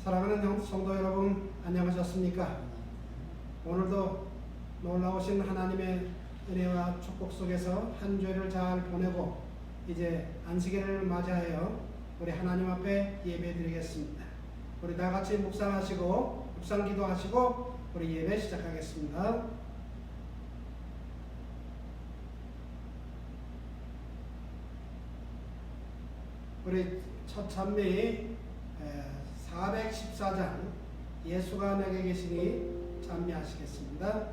사랑하는 성도 여러분, 안녕하셨습니까? 오늘도 놀라우신 하나님의 은혜와 축복 속에서 한 주일을 잘 보내고 이제 안식일을 맞이하여 우리 하나님 앞에 예배드리겠습니다. 우리 다 같이 묵상하시고 묵상 기도하시고 우리 예배 시작하겠습니다. 우리 첫 찬미 414장 예수가 내게 계시니 찬미하시겠습니다.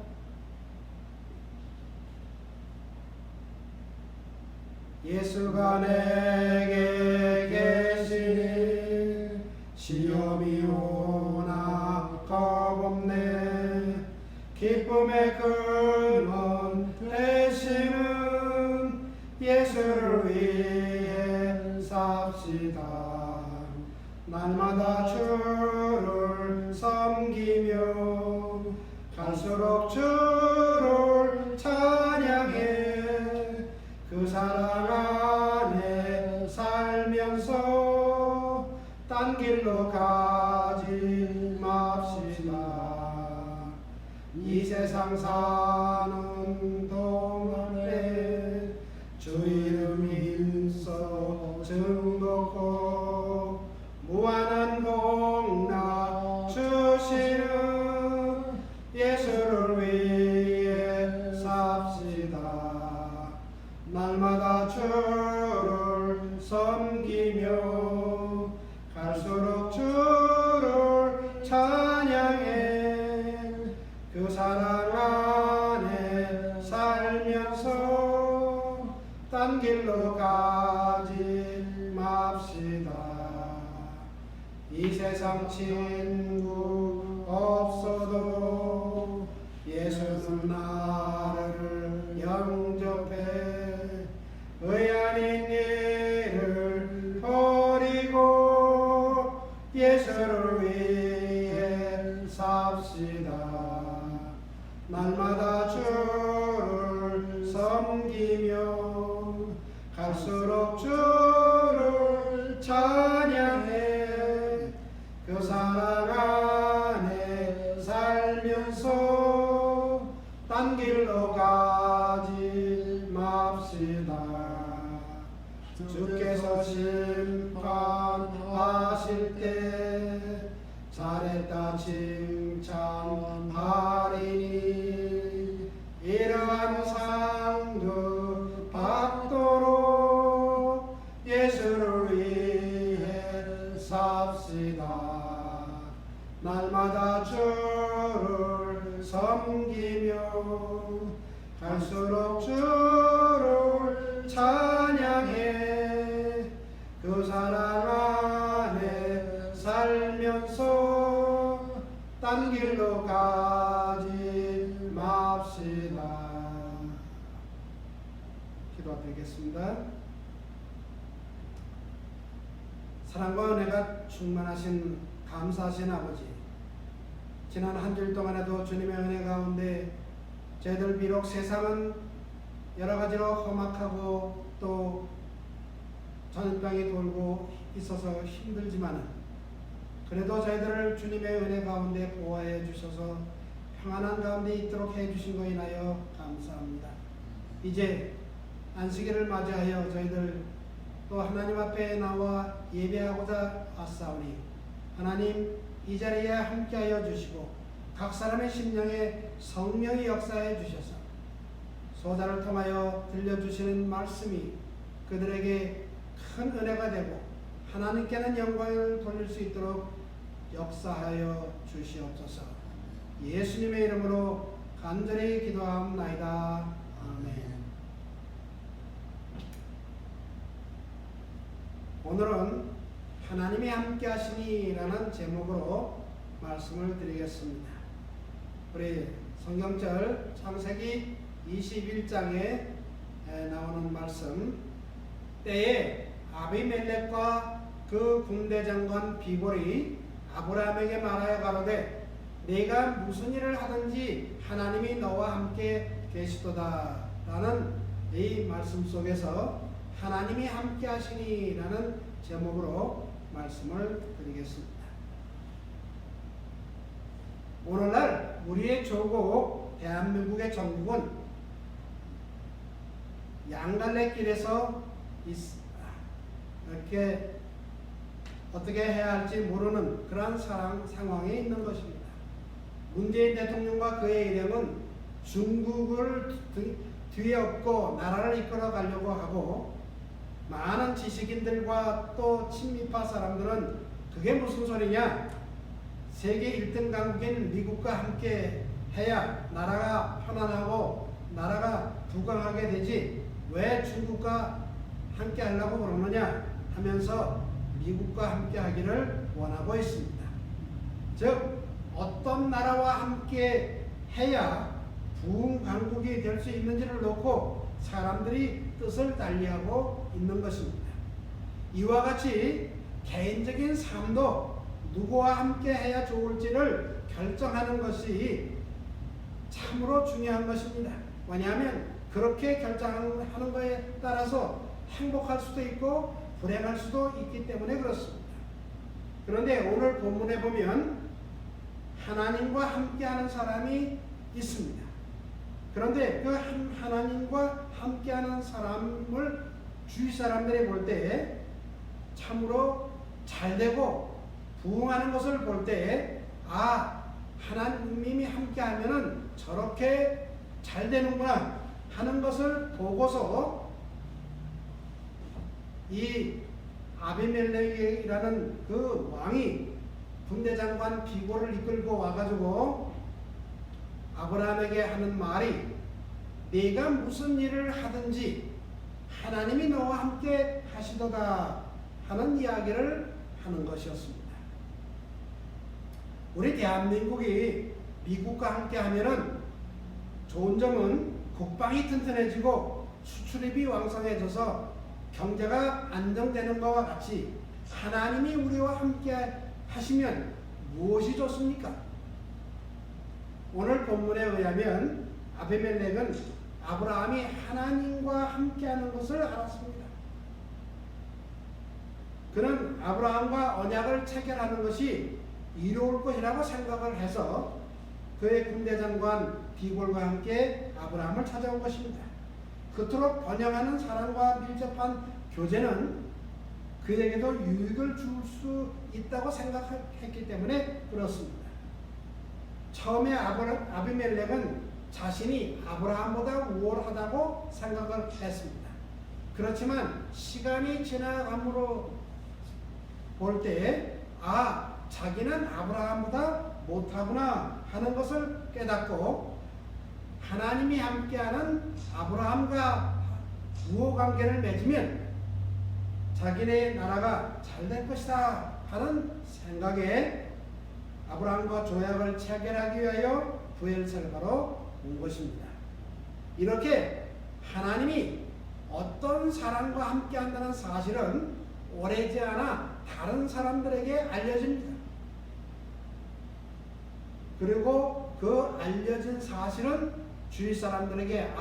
예수가 내게 계시니 시험이 오나 겁없네. 기쁨의 근원 되시는 예수를 위해 삽시다. 날마다 주를 섬기며 갈수록 주를 찬양해 그 사랑 안에 살면서 딴 길로 가지 맙시다. 이 세상 사는 동안에 주 이름 힘써 증거코 무한한 복락 주시는 예수를 위해 삽시다. 날마다 주를 섬기며 갈수록 주를 찬양해 그 사랑 안에 살면서 딴 길로 가지 맙시다. 이 세상 친구 없어도 예수는 나를 영접해 의 아닌 일을 버리고 예수를 위해 삽시다. 날마다 주를 섬기며 갈수록 주를 찬양해 그 사랑 안에 살면서 딴 길로 가지 맙시다. 주께서 심판하실 때 잘했다 칭찬하리니 이러한 상도 받도록 예수를 위해 삽시다. 날마다 주를 섬기며 갈수록 주를 찬양해 그 사랑 안에 살면서 딴 길로 가지 맙시다. 기도드리겠습니다. 사랑과 은혜가 충만하신 감사하신 아버지, 지난 한 주일 동안에도 주님의 은혜 가운데 저희들 비록 세상은 여러 가지로 험악하고 또 전염병이 돌고 있어서 힘들지만 그래도 저희들을 주님의 은혜 가운데 보호해 주셔서 평안한 가운데 있도록 해 주신 것에 인하여 감사합니다. 이제 안식일을 맞이하여 저희들 또 하나님 앞에 나와 예배하고자 왔사오니 하나님 이 자리에 함께하여 주시고 각 사람의 심령에 성령이 역사해 주셔서 소자를 통하여 들려주시는 말씀이 그들에게 큰 은혜가 되고 하나님께는 영광을 돌릴 수 있도록 역사하여 주시옵소서. 예수님의 이름으로 간절히 기도하옵나이다. 아멘. 오늘은 하나님이 함께 하시니라는 제목으로 말씀을 드리겠습니다. 우리 성경절 창세기 21장에 나오는 말씀, 때에 아비멜렉과 그 군대장관 비볼이 아브라함에게 말하여 가로되 네가 무슨 일을 하든지 하나님이 너와 함께 계시도다 라는 이 말씀 속에서 하나님이 함께 하시니 라는 제목으로 말씀을 드리겠습니다. 오늘날 우리의 조국 대한민국의 정국은 양갈래길에서 이렇게 어떻게 해야 할지 모르는 그런 상황에 있는 것입니다. 문재인 대통령과 그의 일행은 중국을 뒤에 업고 나라를 이끌어 가려고 하고, 많은 지식인들과 또 친미파 사람들은 그게 무슨 소리냐, 세계 1등 강국인 미국과 함께 해야 나라가 편안하고 나라가 부강하게 되지 왜 중국과 함께 하려고 그러느냐 하면서 미국과 함께 하기를 원하고 있습니다. 즉 어떤 나라와 함께 해야 부흥 강국이 될 수 있는지를 놓고 사람들이 뜻을 달리하고 있는 것입니다. 이와 같이 개인적인 삶도 누구와 함께 해야 좋을지를 결정하는 것이 참으로 중요한 것입니다. 왜냐하면 그렇게 결정하는 것에 따라서 행복할 수도 있고 불행할 수도 있기 때문에 그렇습니다. 그런데 오늘 본문에 보면 하나님과 함께하는 사람이 있습니다. 그런데 그 하나님과 함께하는 사람을 주위 사람들이 볼 때 참으로 잘되고 부흥하는 것을 볼 때 하나님이 함께하면은 저렇게 잘 되는구나 하는 것을 보고서 이 아비멜렉이라는 그 왕이 군대장관 비고를 이끌고 와가지고 아브라함에게 하는 말이, 네가 무슨 일을 하든지 하나님이 너와 함께 하시도다 하는 이야기를 하는 것이었습니다. 우리 대한민국이 미국과 함께 하면은 좋은 점은 국방이 튼튼해지고 수출입이 왕성해져서 경제가 안정되는 것과 같이 하나님이 우리와 함께 하시면 무엇이 좋습니까? 오늘 본문에 의하면 아비멜렉은 아브라함이 하나님과 함께하는 것을 알았습니다. 그는 아브라함과 언약을 체결하는 것이 이로울 것이라고 생각을 해서 그의 군대장관 비골과 함께 아브라함을 찾아온 것입니다. 그토록 번영하는 사람과 밀접한 교제는 그에게도 유익을 줄 수 있다고 생각했기 때문에 그렇습니다. 처음에 아비멜렉은 자신이 아브라함보다 우월하다고 생각을 했습니다. 그렇지만 시간이 지나감으로 볼 때 자기는 아브라함보다 못하구나 하는 것을 깨닫고 하나님이 함께하는 아브라함과 우호관계를 맺으면 자기네 나라가 잘 될 것이다 하는 생각에 아브라함과 조약을 체결하기 위하여 브엘세바로 온 것입니다. 이렇게 하나님이 어떤 사람과 함께 한다는 사실은 오래지 않아 다른 사람들에게 알려집니다. 그리고 그 알려진 사실은 주위 사람들에게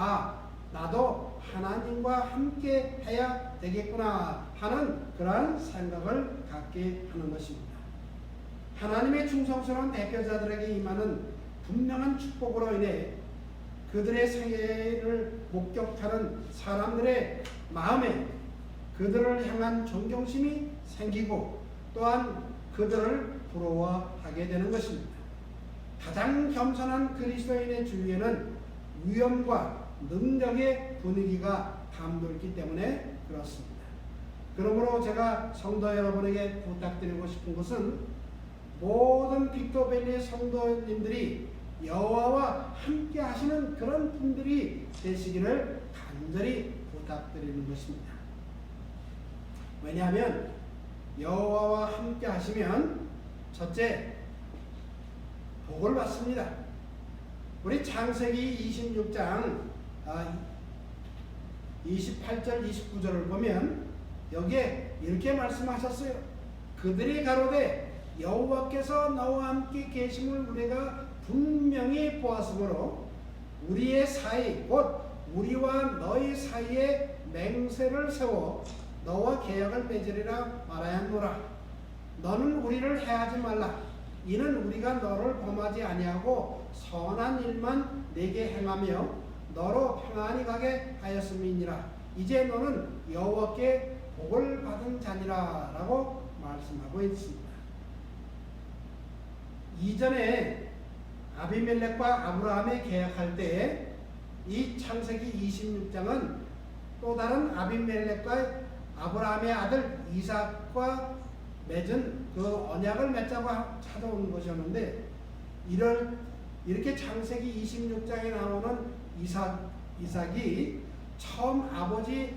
나도 하나님과 함께 해야 되겠구나 하는 그러한 생각을 갖게 하는 것입니다. 하나님의 충성스러운 대표자들에게 임하는 분명한 축복으로 인해 그들의 생애를 목격하는 사람들의 마음에 그들을 향한 존경심이 생기고 또한 그들을 부러워하게 되는 것입니다. 가장 겸손한 그리스도인의 주위에는 위엄과 능력의 분위기가 감돌기 때문에 그렇습니다. 그러므로 제가 성도 여러분에게 부탁드리고 싶은 것은 모든 빅토밸리 성도님들이 여호와와 함께 하시는 그런 분들이 되시기를 간절히 부탁드리는 것입니다. 왜냐하면 여호와와 함께 하시면 첫째, 복을 받습니다. 우리 창세기 26장 28절 29절을 보면 여기에 이렇게 말씀하셨어요. 그들이 가로되 여호와께서 너와 함께 계심을 우리가 분명히 보았으므로 우리의 사이 곧 우리와 너희 사이에 맹세를 세워 너와 계약을 맺으리라 말하였노라. 너는 우리를 해하지 말라. 이는 우리가 너를 범하지 아니하고 선한 일만 내게 행하며 너로 평안히 가게 하였음이니라. 이제 너는 여호와께 복을 받은 자니라 라고 말씀하고 있습니다. 이전에 아비멜렉과 아브라함이 계약할 때 이 창세기 26장은 또 다른 아비멜렉과 아브라함의 아들 이삭과 맺은 그 언약을 맺자고 찾아오는 것이었는데, 이렇게 창세기 26장에 나오는 이삭이 처음 아버지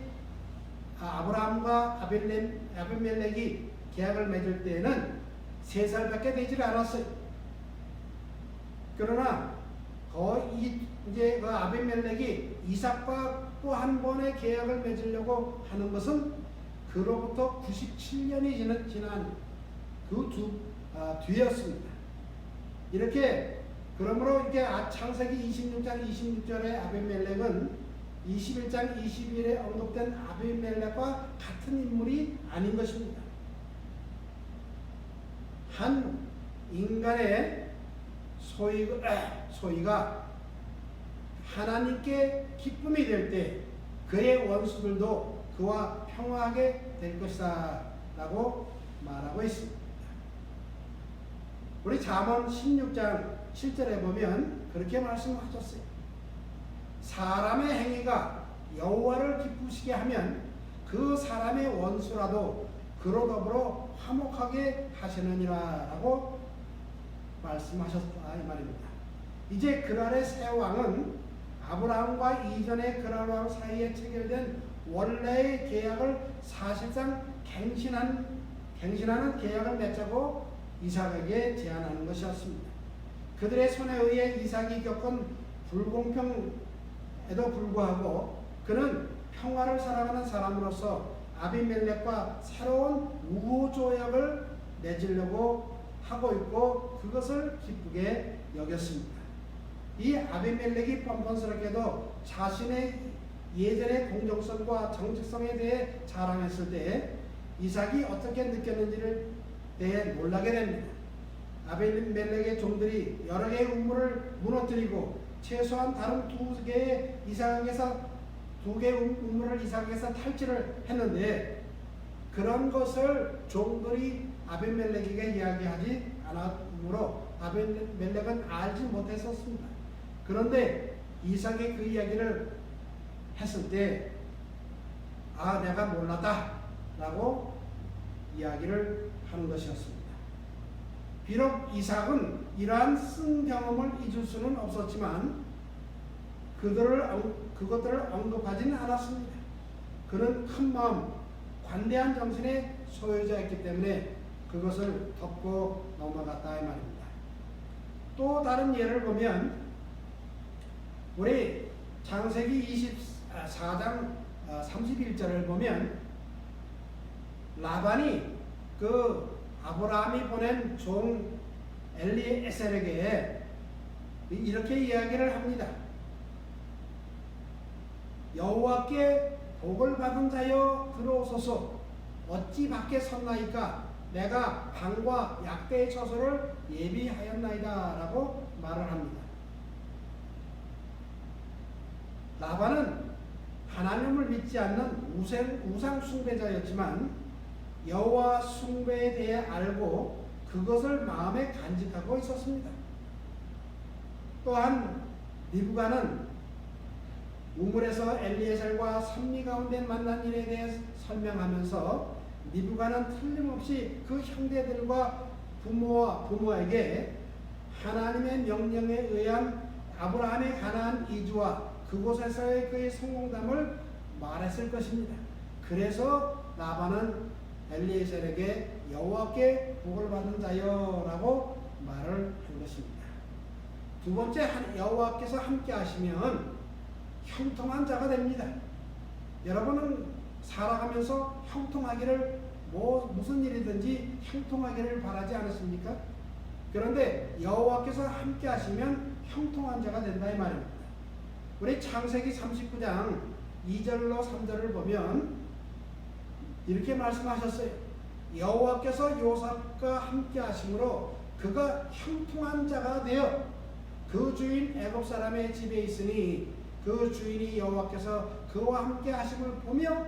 아브라함과 아비멜렉이 계약을 맺을 때에는 3살밖에 되질 않았어요. 그러나 이제 그 아비멜렉이 이삭과 또 한 번의 계약을 맺으려고 하는 것은 그로부터 97년이 지난 그 뒤였습니다. 이렇게 그러므로 이렇게 창세기 26장 26절의 아비멜렉은 21장 22일에 언급된 아비멜렉과 같은 인물이 아닌 것입니다. 한 인간의 소위가 하나님께 기쁨이 될 때 그의 원수들도 그와 평화하게 될 것이다 라고 말하고 있습니다. 우리 잠언 16장 7절에 보면 그렇게 말씀하셨어요. 사람의 행위가 여호와를 기쁘시게 하면 그 사람의 원수라도 그로 더불어 화목하게 하시느니라 라고 말씀하셨다 이 말입니다. 이제 그랄의 새 왕은 아브라함과 이전의 그랄 왕 사이에 체결된 원래의 계약을 사실상 갱신하는 계약을 맺자고 이삭에게 제안하는 것이었습니다. 그들의 손에 의해 이삭이 겪은 불공평에도 불구하고 그는 평화를 사랑하는 사람으로서 아비멜렉과 새로운 우호 조약을 맺으려고 하고 있고 그것을 기쁘게 여겼습니다. 이 아비멜렉이 뻔뻔스럽게도 자신의 예전의 공정성과 정직성에 대해 자랑했을 때 이삭이 어떻게 느꼈는지를 대해 놀라게 됩니다. 아비멜렉의 종들이 여러 개의 우물을 무너뜨리고 최소한 다른 두 개의 우물을 이삭에게서 탈취를 했는데 그런 것을 종들이 아비멜렉에게 이야기하지 않았으므로 아비멜렉은 알지 못했었습니다. 그런데 이삭이 그 이야기를 했을 때 내가 몰랐다 라고 이야기를 하는 것이었습니다. 비록 이삭은 이러한 쓴 경험을 잊을 수는 없었지만 그것들을 언급하지는 않았습니다. 그는 큰 마음, 관대한 정신의 소유자였기 때문에 그것을 덮고 넘어갔다 이 말입니다. 또 다른 예를 보면 우리 창세기 24장 31절을 보면 라반이 그 아브라함이 보낸 종 엘리에셀에게 이렇게 이야기를 합니다. 여호와께 복을 받은 자여 들어오소서. 어찌 밖에 섰나이까? 내가 방과 약대의 처소를 예비하였나이다 라고 말을 합니다. 라반은 하나님을 믿지 않는 우상 숭배자였지만 여호와 숭배에 대해 알고 그것을 마음에 간직하고 있었습니다. 또한 리브가는 우물에서 엘리에셀과 선미 가운데 만난 일에 대해 설명하면서 리브가는 틀림없이 그 형제들과 부모에게 하나님의 명령에 의한 아브라함의 가나안 이주와 그곳에서의 그의 성공담을 말했을 것입니다. 그래서 라반은 엘리에셀에게 여호와께 복을 받은 자여라고 말을 한 것입니다. 두 번째, 여호와께서 함께 하시면 형통한 자가 됩니다. 여러분은 살아가면서 형통하기를 무슨 일이든지 형통하기를 바라지 않으십니까? 그런데 여호와께서 함께 하시면 형통한 자가 된다 이 말입니다. 우리 창세기 39장 2절로 3절을 보면 이렇게 말씀하셨어요. 여호와께서 요셉과 함께 하심으로 그가 형통한 자가 되어 그 주인 애굽 사람의 집에 있으니 그 주인이 여호와께서 그와 함께 하심을 보며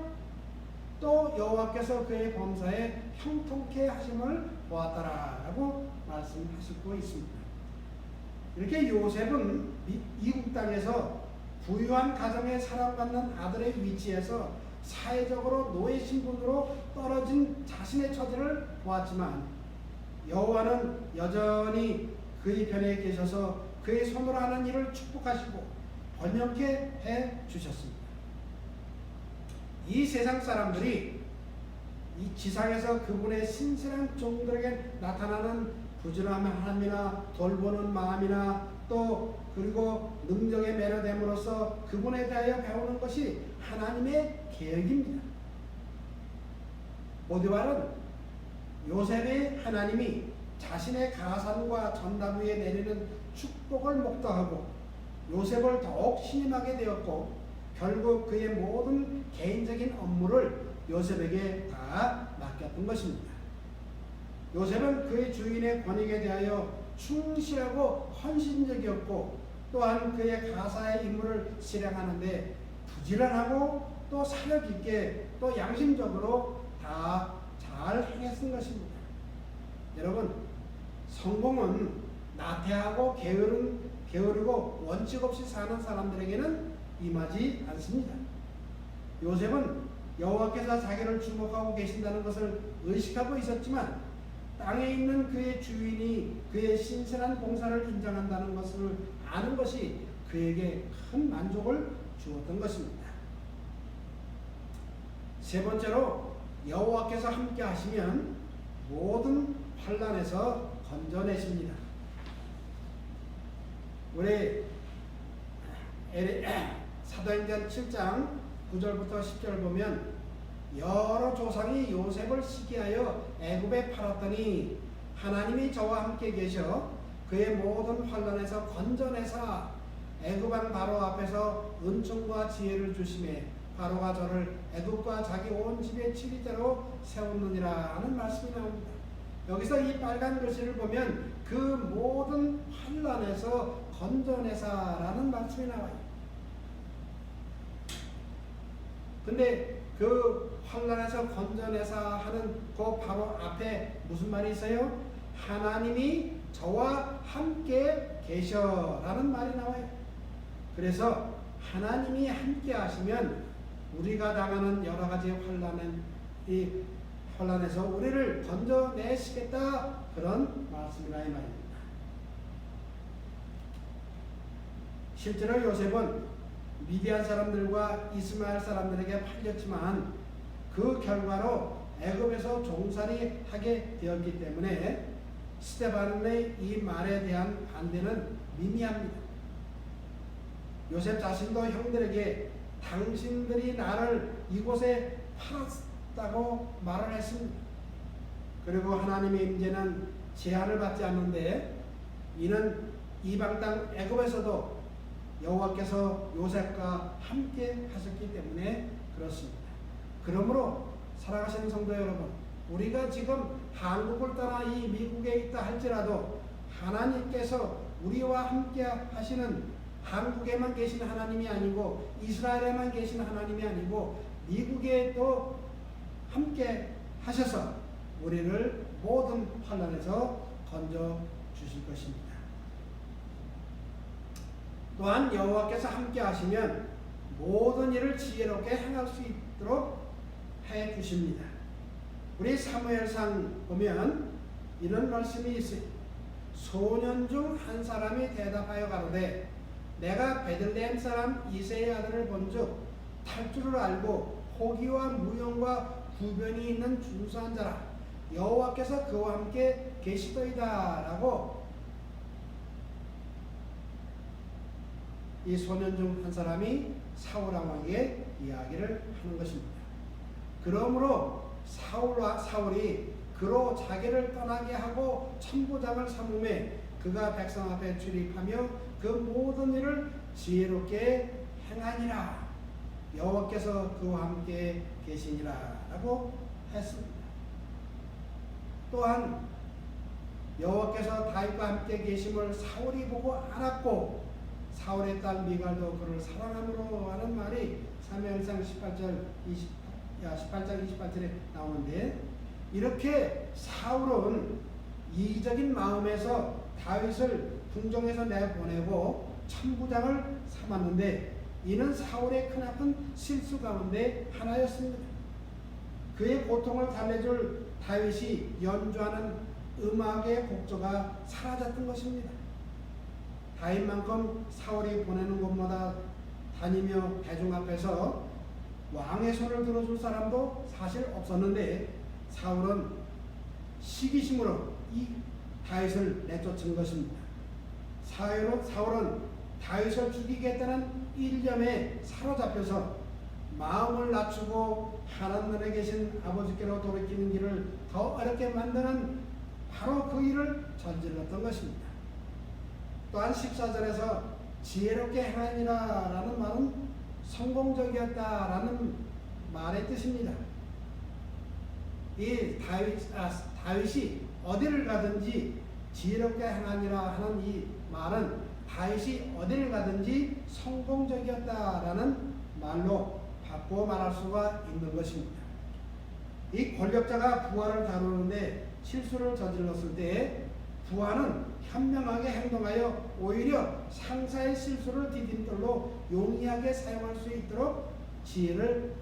또 여호와께서 그의 범사에 형통케 하심을 보았더라라고 말씀하시고 있습니다. 이렇게 요셉은 이국 땅에서 부유한 가정에 사랑받는 아들의 위치에서 사회적으로 노예 신분으로 떨어진 자신의 처지를 보았지만 여호와는 여전히 그의 편에 계셔서 그의 손으로 하는 일을 축복하시고 번영케 해 주셨습니다. 이 세상 사람들이 이 지상에서 그분의 신실한 종들에게 나타나는 부지런함이나 돌보는 마음이나 또 그리고 능력에 매료됨으로써 그분에 대하여 배우는 것이 하나님의 계획입니다. 보디발은 요셉의 하나님이 자신의 가산과 전담 위에 내리는 축복을 목도하고 요셉을 더욱 신임하게 되었고 결국 그의 모든 개인적인 업무를 요셉에게 다 맡겼던 것입니다. 요셉은 그의 주인의 권익에 대하여 충실하고 헌신적이었고 또한 그의 가사의 임무를 실행하는데 부지런하고 또 사력 있게 또 양심적으로 다 잘 행했던 것입니다. 여러분, 성공은 나태하고 게으르고 원칙 없이 사는 사람들에게는 임하지 않습니다. 요셉은 여호와께서 자기를 주목하고 계신다는 것을 의식하고 있었지만 땅에 있는 그의 주인이 그의 신실한 봉사를 인정한다는 것을 아는 것이 그에게 큰 만족을 주었던 것입니다. 세 번째로 여호와께서 함께 하시면 모든 환난에서 건져내십니다. 우리 사도행전 7장 9절부터 10절 보면 여러 조상이 요셉을 시기하여 애굽에 팔았더니 하나님이 저와 함께 계셔 그의 모든 환난에서 건져내사 애굽 왕 바로 앞에서 은총과 지혜를 주심에 바로가 저를 애굽과 자기 온 집의 치리대로 세웠느니라 하는 말씀이 나옵니다. 여기서 이 빨간 글씨를 보면 그 모든 환난에서 건져내사라는 말씀이 나와요. 근데 그 환난에서 건져내사 하는 그 바로 앞에 무슨 말이 있어요? 하나님이 저와 함께 계셔라는 말이 나와요. 그래서 하나님이 함께 하시면 우리가 당하는 여러 가지 환난에서 우리를 건져내시겠다 그런 말씀이라 이 말입니다. 실제로 요셉은 미디안 사람들과 이스마엘 사람들에게 팔렸지만 그 결과로 애굽에서 종살이 하게 되었기 때문에 스데반의 이 말에 대한 반대는 미미합니다. 요셉 자신도 형들에게 당신들이 나를 이곳에 팔았다고 말을 했습니다. 그리고 하나님의 임재는 제한을 받지 않는데 이는 이방 땅 애굽에서도 여호와께서 요셉과 함께 하셨기 때문에 그렇습니다. 그러므로 사랑하시는 성도 여러분, 우리가 지금 한국을 떠나 이 미국에 있다 할지라도 하나님께서 우리와 함께 하시는 한국에만 계신 하나님이 아니고 이스라엘에만 계신 하나님이 아니고 미국에 또 함께 하셔서 우리를 모든 환난에서 건져 주실 것입니다. 또한 여호와께서 함께 하시면 모든 일을 지혜롭게 행할 수 있도록 해 주십니다. 우리 사무엘상 보면 이런 말씀이 있어요. 소년 중 한 사람이 대답하여 가로되 내가 베들레헴 사람 이새의 아들을 본즉 탈줄을 알고 호기와 무용과 구변이 있는 준수한 자라 여호와께서 그와 함께 계시더이다 라고 이 소년 중 한 사람이 사울 왕에게 이야기를 하는 것입니다. 그러므로 사울이 그로 자기를 떠나게 하고 천부장을 삼음에 그가 백성 앞에 출입하며 그 모든 일을 지혜롭게 행하니라 여호와께서 그와 함께 계시니라 라고 했습니다. 또한 여호와께서 다윗과 함께 계심을 사울이 보고 알았고 사울의 딸 미갈도 그를 사랑함으로 하는 말이 사무엘상 18장 28절에 나오는데, 이렇게 사울은 이기적인 마음에서 다윗을 궁정에서 내보내고 천부장을 삼았는데, 이는 사울의 크나큰 실수 가운데 하나였습니다. 그의 고통을 달래줄 다윗이 연주하는 음악의 곡조가 사라졌던 것입니다. 다윗만큼 사울이 보내는 곳마다 다니며 대중 앞에서 왕의 손을 들어줄 사람도 사실 없었는데, 사울은 시기심으로 이 다윗을 내쫓은 것입니다. 사울은 다윗을 죽이겠다는 일념에 사로잡혀서 마음을 낮추고 하나님에 계신 아버지께로 돌이키는 길을 더 어렵게 만드는 바로 그 일을 저질렀던 것입니다. 또한 14절에서 지혜롭게 행하니라 라는 말은 성공적이었다라는 말의 뜻입니다. 이 다윗이 어디를 가든지 지혜롭게 행하니라 하는 이 말은 다윗이 어디를 가든지 성공적이었다라는 말로 바꾸어 말할 수가 있는 것입니다. 이 권력자가 부하를 다루는데 실수를 저질렀을 때 부하는 현명하게 행동하여 오히려 상사의 실수를 디딤돌로 용이하게 사용할 수 있도록 지혜를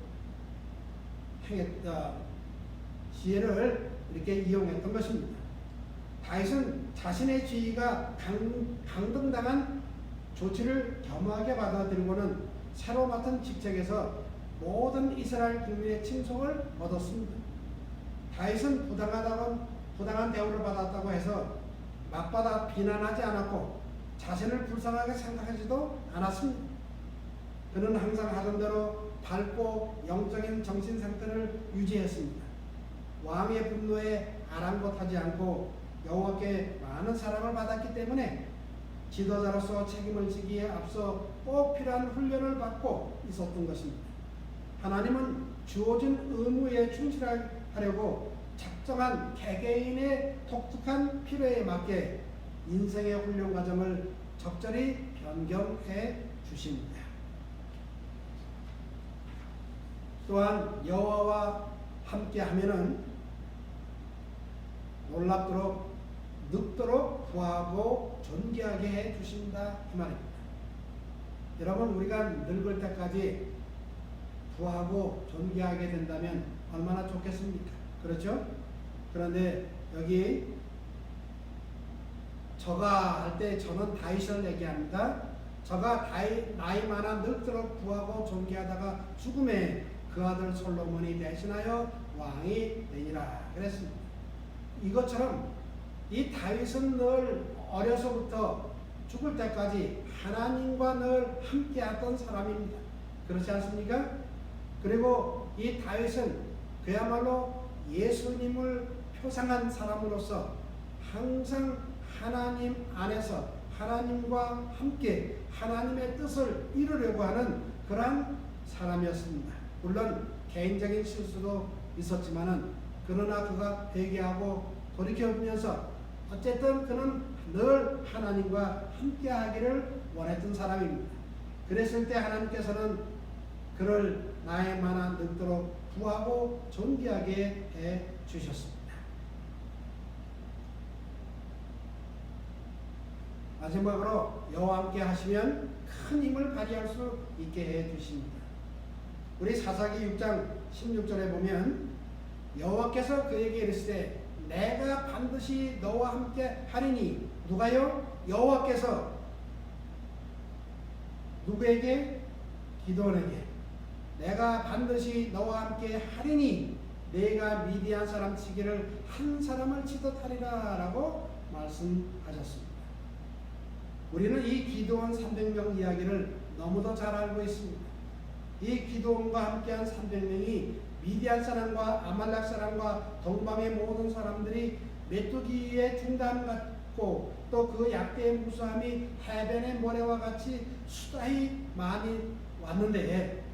이렇게 이용했던 것입니다. 다윗은 자신의 지위가 강등당한 조치를 겸허하게 받아들이고는 새로 맡은 직책에서 모든 이스라엘 국민의 칭송을 얻었습니다. 다윗은 부당한 대우를 받았다고 해서 맞받아 비난하지 않았고 자신을 불쌍하게 생각하지도 않았습니다. 그는 항상 하던 대로 밝고 영적인 정신 상태를 유지했습니다. 왕의 분노에 아랑곳하지 않고 여호와께 많은 사랑을 받았기 때문에 지도자로서 책임을 지기에 앞서 꼭 필요한 훈련을 받고 있었던 것입니다. 하나님은 주어진 의무에 충실하려고 작정한 개개인의 독특한 필요에 맞게 인생의 훈련 과정을 적절히 변경해 주십니다. 또한 여호와와 함께 하면은 놀랍도록 늙도록 구하고 존귀하게 해 주신다 이 말입니다. 여러분, 우리가 늙을 때까지 구하고 존귀하게 된다면 얼마나 좋겠습니까? 그렇죠? 그런데 여기 저가 할 때 저는 다윗을 얘기합니다. 저가 나이 많아 늙도록 구하고 존귀하다가 죽음에 그 아들 솔로몬이 대신하여 왕이 되니라 그랬습니다. 이것처럼 이 다윗은 늘 어려서부터 죽을 때까지 하나님과 늘 함께했던 사람입니다. 그렇지 않습니까? 그리고 이 다윗은 그야말로 예수님을 표상한 사람으로서 항상 하나님 안에서 하나님과 함께 하나님의 뜻을 이루려고 하는 그러한 사람이었습니다. 물론 개인적인 실수도 있었지만은 그러나 그가 회개하고 돌이켜보면서 어쨌든 그는 늘 하나님과 함께 하기를 원했던 사람입니다. 그랬을 때 하나님께서는 그를 나이 많아 늙도록 구하고 존귀하게 해 주셨습니다. 마지막으로 여호와 함께 하시면 큰 힘을 발휘할 수 있게 해 주십니다. 우리 사사기 6장 16절에 보면 여호와께서 그에게 이르시되 내가 반드시 너와 함께 하리니. 누가요? 여호와께서 누구에게? 기드온에게. 내가 반드시 너와 함께 하리니 내가 미디안 사람 치기를 한 사람을 치듯 하리라 라고 말씀하셨습니다. 우리는 이 기드온 300명 이야기를 너무도 잘 알고 있습니다. 이 기드온과 함께한 300명이 미디안 사람과 아말렉 사람과 동방의 모든 사람들이 메뚜기의 중담 같고 또 그 약대의 무수함이 해변의 모래와 같이 수다히 많이 왔는데,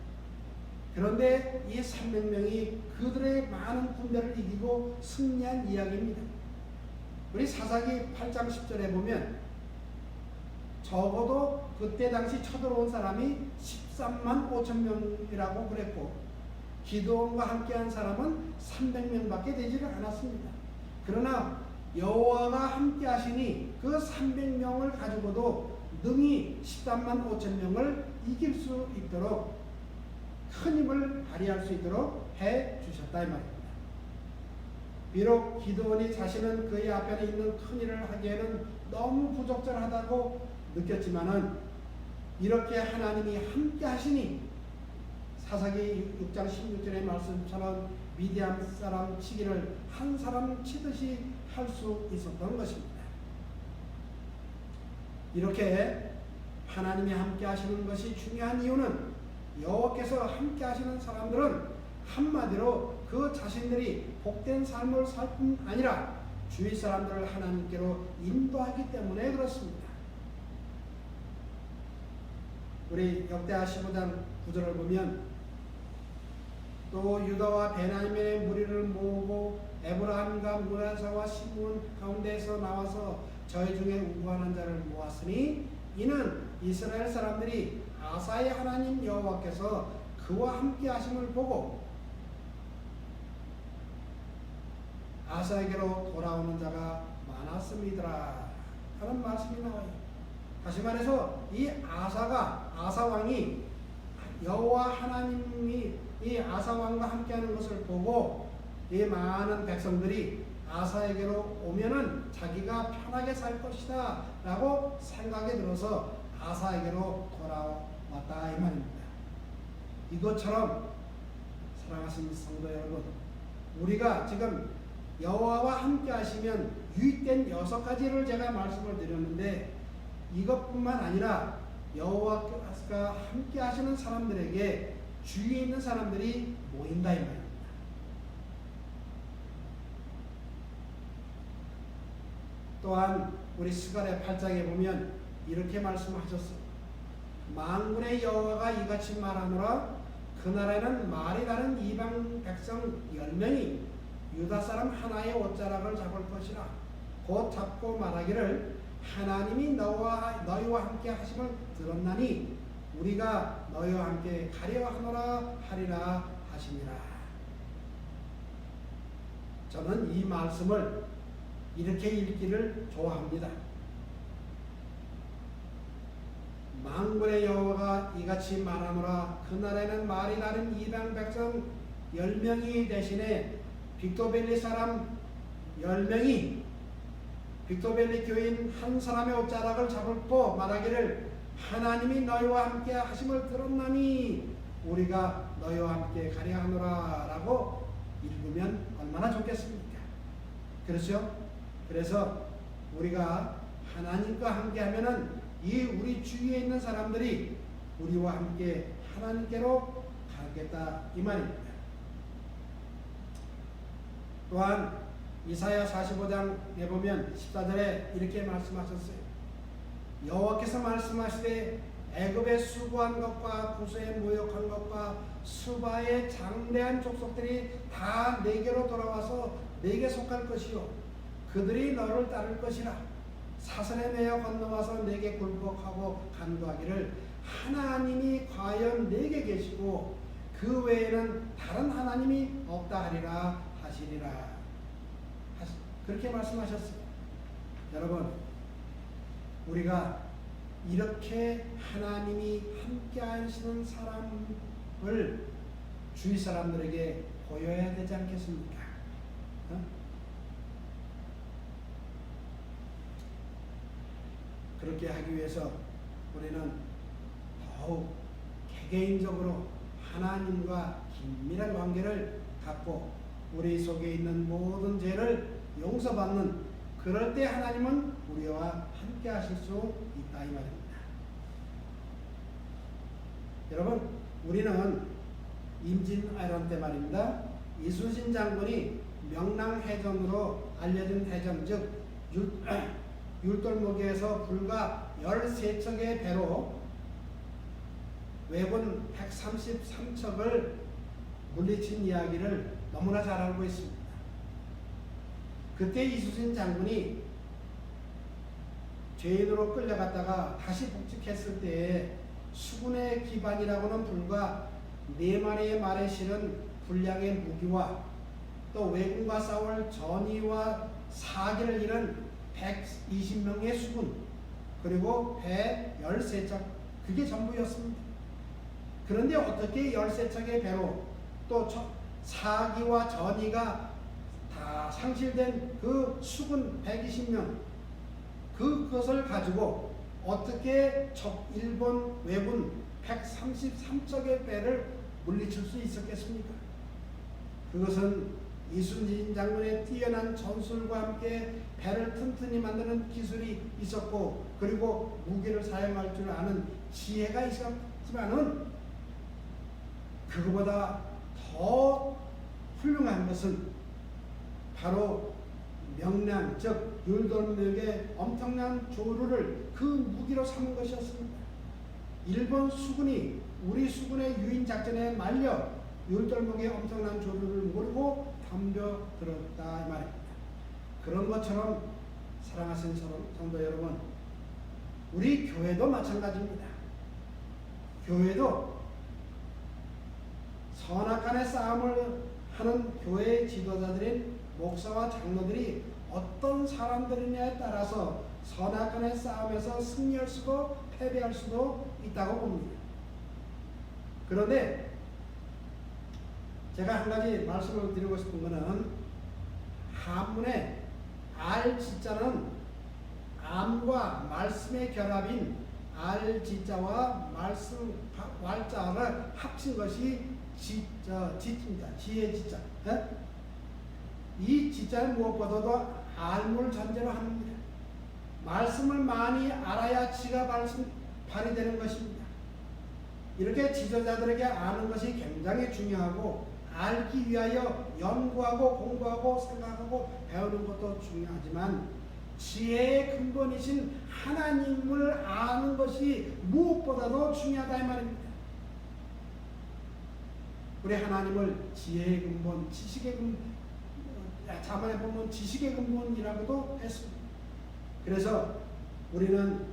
그런데 이 300명이 그들의 많은 군대를 이기고 승리한 이야기입니다. 우리 사사기 8장 10절에 보면 적어도 그때 당시 쳐들어온 사람이 13만 5천 명이라고 그랬고 기드온과 함께한 사람은 300명밖에 되지를 않았습니다. 그러나 여호와가 함께 하시니 그 300명을 가지고도 능히 13만 5천 명을 이길 수 있도록 큰 힘을 발휘할 수 있도록 해 주셨다 이 말입니다. 비록 기드온이 자신은 그의 앞에 있는 큰 일을 하기에는 너무 부적절하다고 느꼈지만은 이렇게 하나님이 함께 하시니 사사기 6장 16절의 말씀처럼 미디안 사람 치기를 한 사람 치듯이 할 수 있었던 것입니다. 이렇게 하나님이 함께 하시는 것이 중요한 이유는 여호와께서 함께 하시는 사람들은 한마디로 그 자신들이 복된 삶을 살 뿐 아니라 주위 사람들을 하나님께로 인도하기 때문에 그렇습니다. 우리 역대하 15장 9절을 보면 또 유다와 베냐민의 무리를 모으고 에브라함과 므낫세와 시므온 가운데에서 나와서 저희 중에 우구하는 자를 모았으니 이는 이스라엘 사람들이 아사의 하나님 여호와께서 그와 함께 하심을 보고 아사에게로 돌아오는 자가 많았음이더라 하는 말씀이 나와요. 다시 말해서 이 아사 왕이 여호와 하나님이 이 아사 왕과 함께하는 것을 보고 이 많은 백성들이 아사에게로 오면은 자기가 편하게 살 것이다 라고 생각이 들어서 아사에게로 돌아왔다 이 말입니다. 이것처럼 사랑하신 성도 여러분, 우리가 지금 여호와와 함께 하시면 유익된 6가지를 제가 말씀을 드렸는데 이것뿐만 아니라 여호와가 함께 하시는 사람들에게 주위에 있는 사람들이 모인다 이 말입니다. 또한 우리 스가랴 8장에 보면 이렇게 말씀하셨어요. 만군의 여호와가 이같이 말하노라 그날에는 말이 다른 이방 백성 10명이 유다 사람 하나의 옷자락을 잡을 것이라 곧 잡고 말하기를 하나님이 너희와 함께 하심을 들었나니 우리가 너희와 함께 가려 하노라 하리라 하시니라. 저는 이 말씀을 이렇게 읽기를 좋아합니다. 만군의 여호와가 이같이 말하노라 그날에는 말이 다른 이방 백성 10명이 대신에 빅토벨리 사람 10명이 빅토벨리 교인 한 사람의 옷자락을 잡고 말하기를 하나님이 너희와 함께 하심을 들었나니 우리가 너희와 함께 가려 하노라 라고 읽으면 얼마나 좋겠습니까? 그렇죠? 그래서 우리가 하나님과 함께 하면은 이 우리 주위에 있는 사람들이 우리와 함께 하나님께로 가겠다 이 말입니다. 또한 이사야 45장에 보면 14절에 이렇게 말씀하셨어요. 여호와께서 말씀하시되 애굽에 수고한 것과 구스에 모욕한 것과 수바의 장대한 족속들이 다 내게로 돌아와서 내게 속할 것이요 그들이 너를 따를 것이라 사슬에 매여 건너와서 내게 굴복하고 간구하기를 하나님이 과연 내게 계시고 그 외에는 다른 하나님이 없다 하리라 하시리라. 그렇게 말씀하셨어요. 여러분, 우리가 이렇게 하나님이 함께 하시는 사람을 주위 사람들에게 보여야 되지 않겠습니까? 그렇게 하기 위해서 우리는 더욱 개개인적으로 하나님과 긴밀한 관계를 갖고 우리 속에 있는 모든 죄를 용서받는 그럴 때 하나님은 우리와 함께 하실 수 있다 이 말입니다. 여러분, 우리는 임진왜란 때 말입니다. 이순신 장군이 명랑해전으로 알려진 해전 즉 율돌무게에서 불과 13척의 배로 왜군 133척을 물리친 이야기를 너무나 잘 알고 있습니다. 그때 이순신 장군이 죄인으로 끌려갔다가 다시 복직했을 때에 수군의 기반이라고는 불과 4마리의 말에 실은 분량의 무기와 또 왜군과 싸울 전의와 사기를 잃은 120명의 수군, 그리고 배 13척, 그게 전부였습니다. 그런데 어떻게 13척의 배로 또 사기와 전의가 다 상실된 그 수군 120명, 그것을 가지고 어떻게 일본 왜군 133척의 배를 물리칠 수 있었겠습니까? 그것은 이순신 장군의 뛰어난 전술과 함께 배를 튼튼히 만드는 기술이 있었고, 그리고 무기를 사용할 줄 아는 지혜가 있었지만은 그거보다 더 훌륭한 것은 바로 명량, 즉 율동력의 엄청난 조류를 그 무기로 삼은 것이었습니다. 일본 수군이 우리 수군의 유인 작전에 말려 율동력의 엄청난 조류를 모르고 덤벼들었다 이 말입니다. 그런 것처럼 사랑하시는 성도 여러분, 우리 교회도 마찬가지입니다. 교회도 선악간의 싸움을 하는 교회의 지도자들인 목사와 장로들이 어떤 사람들이냐에 따라서 선악간의 싸움에서 승리할 수도 패배할 수도 있다고 봅니다. 그런데 제가 한 가지 말씀을 드리고 싶은 것은, 한문의 알지자는 암과 말씀의 결합인 알지자와 말씀 왈자를 합친 것이 지입니다. 지혜 지자. 이 지자는 무엇보다도 알물 전제로 합니다. 말씀을 많이 알아야 지가 발휘되는 것입니다. 이렇게 지도자들에게 아는 것이 굉장히 중요하고, 알기 위하여 연구하고 공부하고 생각하고 배우는 것도 중요하지만, 지혜의 근본이신 하나님을 아는 것이 무엇보다도 중요하다 이 말입니다. 우리 하나님을 지혜의 근본, 지식의 근본, 자문에 보면 지식의 근본이라고도 했습니다. 그래서 우리는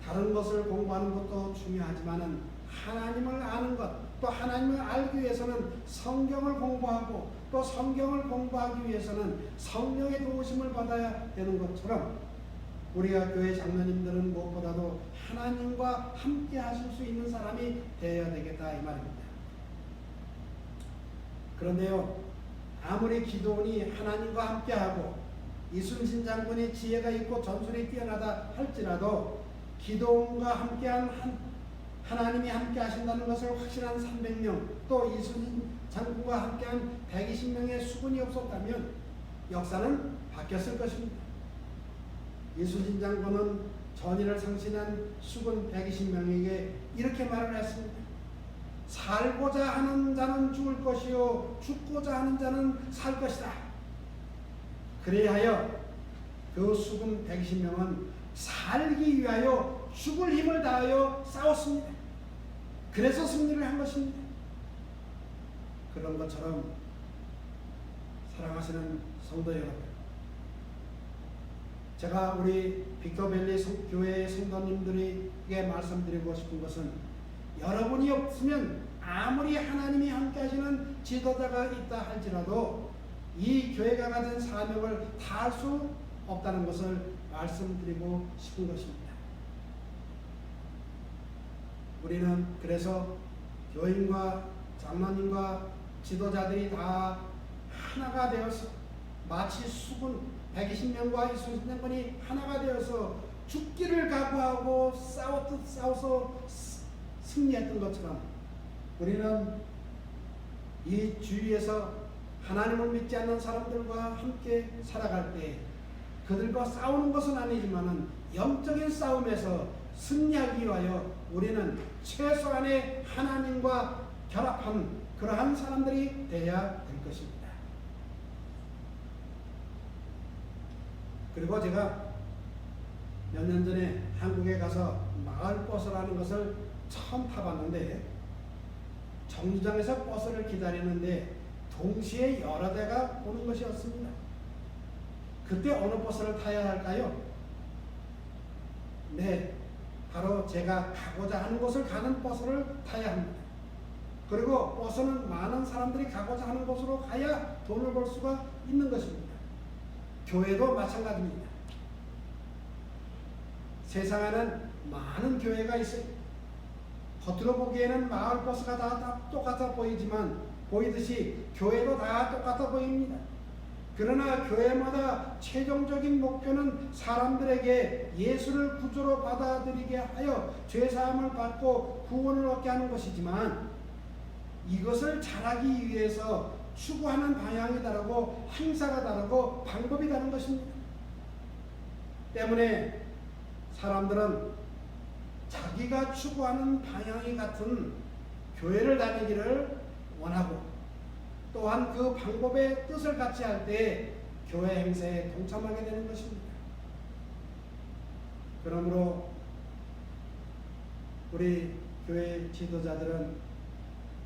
다른 것을 공부하는 것도 중요하지만 하나님을 아는 것, 또 하나님을 알기 위해서는 성경을 공부하고, 또 성경을 공부하기 위해서는 성령의 도우심을 받아야 되는 것처럼, 우리가 교회 장로님들은 무엇보다도 하나님과 함께 하실 수 있는 사람이 되어야 되겠다 이 말입니다. 그런데요, 아무리 기도원이 하나님과 함께하고 이순신 장군이 지혜가 있고 전술이 뛰어나다 할지라도, 기도원과 함께한 하나님이 함께 하신다는 것을 확신한 300명, 또 이순신 장군과 함께한 120명의 수군이 없었다면 역사는 바뀌었을 것입니다. 이순신 장군은 전의를 상신한 수군 120명에게 이렇게 말을 했습니다. 살고자 하는 자는 죽을 것이요 죽고자 하는 자는 살 것이다. 그래하여 그 수군 120명은 살기 위하여 죽을 힘을 다하여 싸웠습니다. 그래서 승리를 한 것입니다. 그런 것처럼 사랑하시는 성도 여러분, 제가 우리 빅터밸리 교회의 성도님들에게 말씀드리고 싶은 것은, 여러분이 없으면 아무리 하나님이 함께 하시는 지도자가 있다 할지라도 이 교회가 가진 사명을 다할 수 없다는 것을 말씀드리고 싶은 것입니다. 우리는 그래서 교인과 장로님과 지도자들이 다 하나가 되어서, 마치 수군 120명과 이순신 장군이 하나가 되어서 죽기를 각오하고 싸워서 승리했던 것처럼, 우리는 이 주위에서 하나님을 믿지 않는 사람들과 함께 살아갈 때 그들과 싸우는 것은 아니지만 영적인 싸움에서 승리하기 위하여 우리는 최소한의 하나님과 결합한 그러한 사람들이 되어야 될 것입니다. 그리고 제가 몇 년 전에 한국에 가서 마을버스라는 것을 처음 타봤는데, 정류장에서 버스를 기다리는데 동시에 여러 대가 오는 것이었습니다. 그때 어느 버스를 타야 할까요? 네, 바로 제가 가고자 하는 곳을 가는 버스를 타야 합니다. 그리고 버스는 많은 사람들이 가고자 하는 곳으로 가야 돈을 벌 수가 있는 것입니다. 교회도 마찬가지입니다. 세상에는 많은 교회가 있어요. 겉으로 보기에는 마을 버스가 다 똑같아 보이듯이 교회도 다 똑같아 보입니다. 그러나 교회마다 최종적인 목표는 사람들에게 예수를 구주로 받아들이게 하여 죄사함을 받고 구원을 얻게 하는 것이지만, 이것을 잘하기 위해서 추구하는 방향이 다르고 행사가 다르고 방법이 다른 것입니다. 때문에 사람들은 자기가 추구하는 방향이 같은 교회를 다니기를 원하고, 또한 그 방법의 뜻을 같이 할 때 교회 행사에 동참하게 되는 것입니다. 그러므로 우리 교회 지도자들은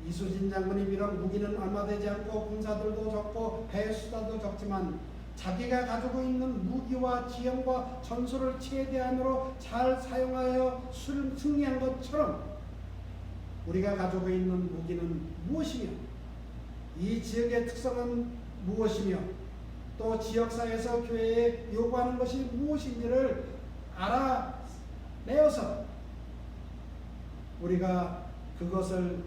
이수진 장군이 비록 무기는 얼마 되지 않고 군사들도 적고 배수다도 적지만 자기가 가지고 있는 무기와 지형과 전술을 최대한으로 잘 사용하여 승리한 것처럼, 우리가 가지고 있는 무기는 무엇이며, 이 지역의 특성은 무엇이며, 또 지역사회에서 교회에 요구하는 것이 무엇인지를 알아내어서 우리가 그것을,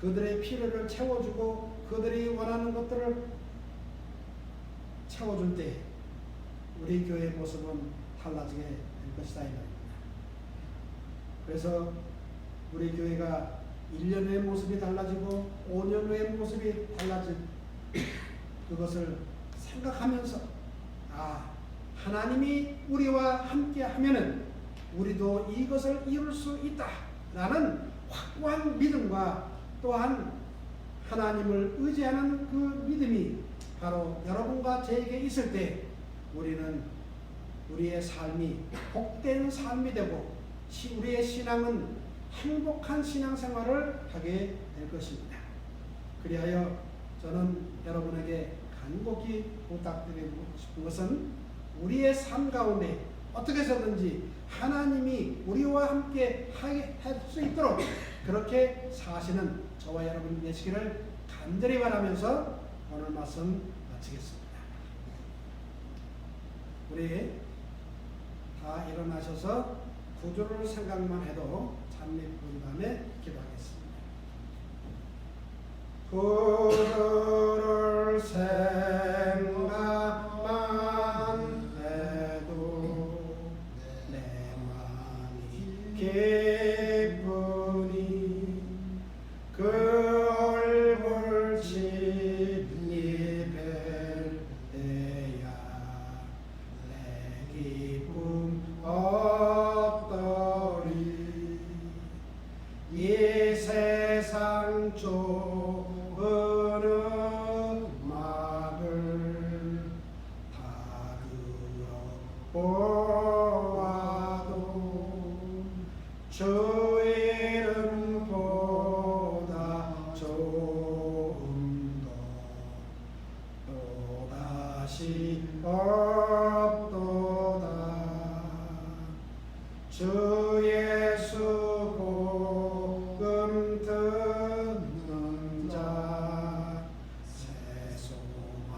그들의 필요를 채워주고 그들이 원하는 것들을 채워줄 때 우리 교회의 모습은 달라지게 될 것이다 이 말입니다. 그래서 우리 교회가 1년 후의 모습이 달라지고 5년 후의 모습이 달라질 그것을 생각하면서, 하나님이 우리와 함께 하면은 우리도 이것을 이룰 수 있다라는 확고한 믿음과 또한 하나님을 의지하는 그 믿음이 바로 여러분과 저에게 있을 때 우리는 우리의 삶이 복된 삶이 되고 우리의 신앙은 행복한 신앙생활을 하게 될 것입니다. 그리하여 저는 여러분에게 간곡히 부탁드리고 싶은 것은, 우리의 삶 가운데 어떻게 해서든지 하나님이 우리와 함께 할 수 있도록 그렇게 사시는 저와 여러분이 되시기를 간절히 바라면서 오늘 말씀 마치겠습니다. 우리 다 일어나셔서 구주를 생각만 해도 찬미 부른 다음에 기도하겠습니다. 구주를 생각만 해도 내 마음이 기쁘니, 그 얼굴 친히 뵐 때야 내 기쁨 얻더리. 이 세상 좁은 음악을 다 들어보아도 주 이름보다 좀 더 또다시 없도다. 주 예수 복음 듣는 자 새 소망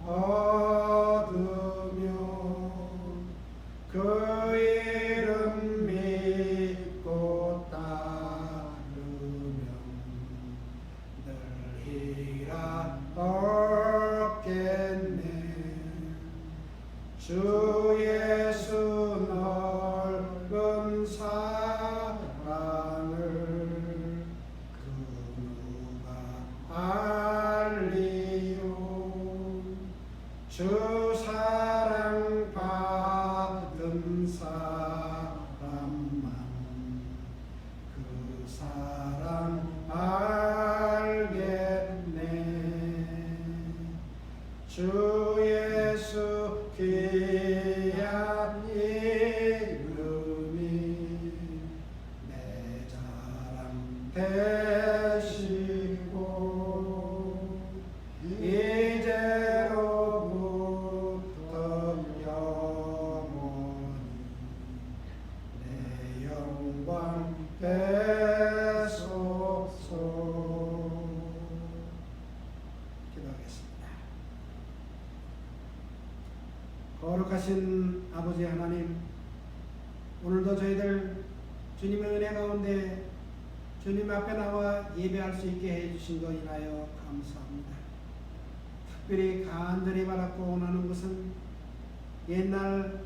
얻으며, 그 이름 믿고 따르면 늘 희락 얻겠네. 주 예수 넓은 사랑을 그 누가 알리요. 주 사랑 받은 사람만 그 사랑 알겠네. 주 예수 귀한 이름이 내 자랑 되시고, 이제로부터 거룩하신 아버지 하나님, 오늘도 저희들 주님의 은혜 가운데 주님 앞에 나와 예배할 수 있게 해주신 것 인하여 감사합니다. 특별히 간절히 바라고 원하는 것은 옛날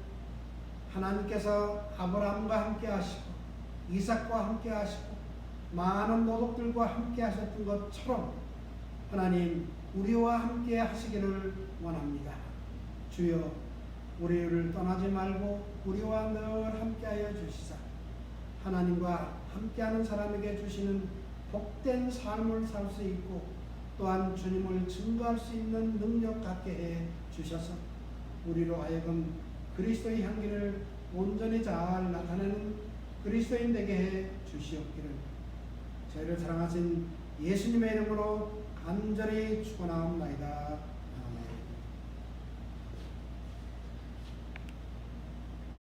하나님께서 아브라함과 함께 하시고 이삭과 함께 하시고 많은 노독들과 함께 하셨던 것처럼 하나님 우리와 함께 하시기를 원합니다. 주여, 우리를 떠나지 말고 우리와 늘 함께하여 주시사 하나님과 함께하는 사람에게 주시는 복된 삶을 살 수 있고 또한 주님을 증거할 수 있는 능력 갖게 해 주셔서 우리로 하여금 그리스도의 향기를 온전히 잘 나타내는 그리스도인 되게 해 주시옵기를 저희를 사랑하신 예수님의 이름으로 간절히 축원하옵나이다.